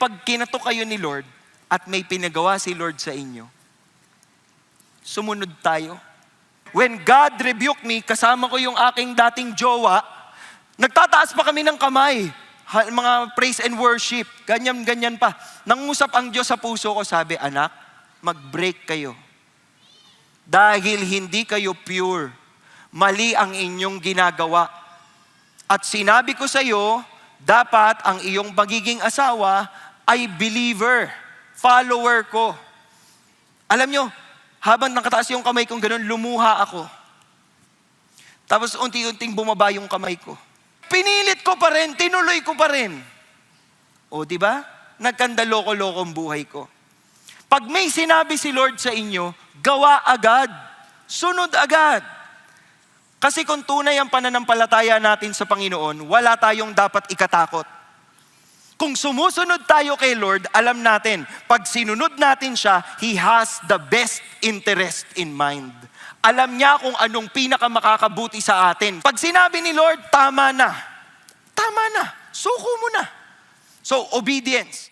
pag kinato kayo ni Lord at may pinagawa si Lord sa inyo, sumunod tayo. When God rebuked me, kasama ko yung aking dating jowa, nagtataas pa kami ng kamay. Mga praise and worship. Ganyan pa. Nangusap ang Diyos sa puso ko, sabi, anak, mag-break kayo. Dahil hindi kayo pure. Mali ang inyong ginagawa. At sinabi ko sa iyo, dapat ang iyong magiging asawa ay believer, follower ko. Alam nyo, habang nakataas yung kamay kong ganun, lumuha ako. Tapos unti-unting bumaba yung kamay ko. Pinilit ko pa rin, tinuloy ko pa rin. O, di ba? Nagkandaloko-loko ang buhay ko. Pag may sinabi si Lord sa inyo, gawa agad. Sunod agad. Kasi kung tunay ang pananampalataya natin sa Panginoon, wala tayong dapat ikatakot. Kung sumusunod tayo kay Lord, alam natin, pag sinunod natin siya, He has the best interest in mind. Alam niya kung anong pinakamakakabuti sa atin. Pag sinabi ni Lord, tama na. Tama na. Suko mo na. So, obedience.